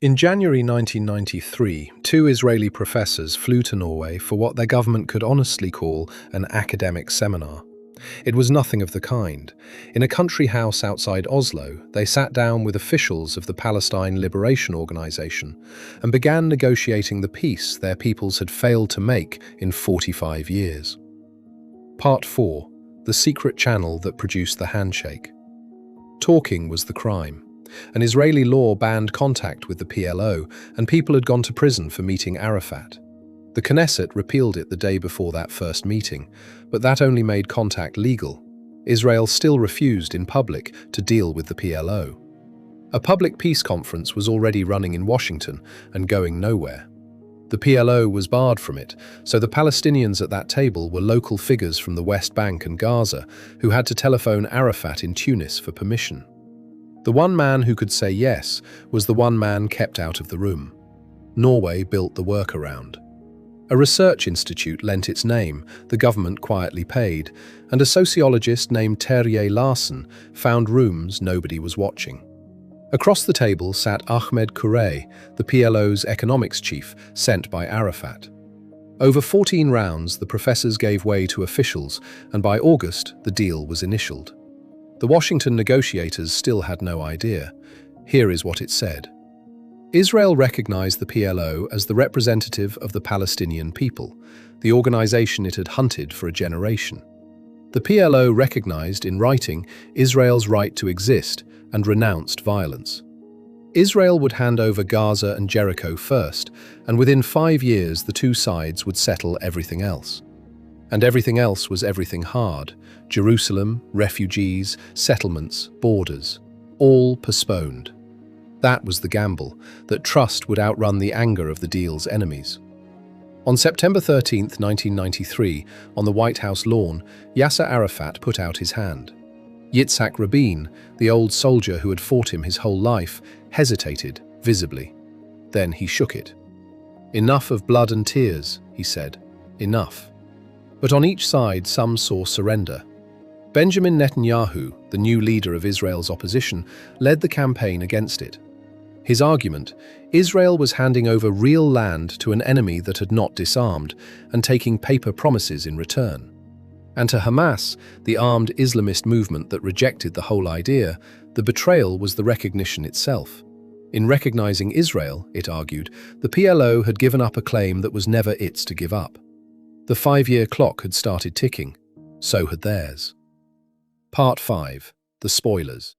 In January 1993, two Israeli professors flew to Norway for what their government could honestly call an academic seminar. It was nothing of the kind. In a country house outside Oslo, they sat down with officials of the Palestine Liberation Organization and began negotiating the peace their peoples had failed to make in 45 years. Part 4. The secret channel that produced the handshake. Talking was the crime. An Israeli law banned contact with the PLO, and people had gone to prison for meeting Arafat. The Knesset repealed it the day before that first meeting, but that only made contact legal. Israel still refused in public to deal with the PLO. A public peace conference was already running in Washington and going nowhere. The PLO was barred from it, so the Palestinians at that table were local figures from the West Bank and Gaza who had to telephone Arafat in Tunis for permission. The one man who could say yes was the one man kept out of the room. Norway built the workaround. A research institute lent its name, the government quietly paid, and a sociologist named Terje Larsen found rooms nobody was watching. Across the table sat Ahmed Kurey, the PLO's economics chief, sent by Arafat. Over 14 rounds, the professors gave way to officials, and by August, the deal was initialed. The Washington negotiators still had no idea. Here is what it said. Israel recognized the PLO as the representative of the Palestinian people, the organization it had hunted for a generation. The PLO recognized in writing Israel's right to exist and renounced violence. Israel would hand over Gaza and Jericho first, and within 5 years the two sides would settle everything else. And everything else was everything hard: Jerusalem, refugees, settlements, borders, all postponed. That was the gamble, that trust would outrun the anger of the deal's enemies. On September 13, 1993, on the White House lawn, Yasser Arafat put out his hand. Yitzhak Rabin, the old soldier who had fought him his whole life, hesitated, visibly. Then he shook it. "Enough of blood and tears," he said. "Enough." But on each side some saw surrender. Benjamin Netanyahu, the new leader of Israel's opposition, led the campaign against it. His argument: Israel was handing over real land to an enemy that had not disarmed and taking paper promises in return. And to Hamas, the armed Islamist movement that rejected the whole idea, the betrayal was the recognition itself. In recognizing Israel, it argued, the PLO had given up a claim that was never its to give up. The 5-year clock had started ticking. So had theirs. Part 5. The Spoilers.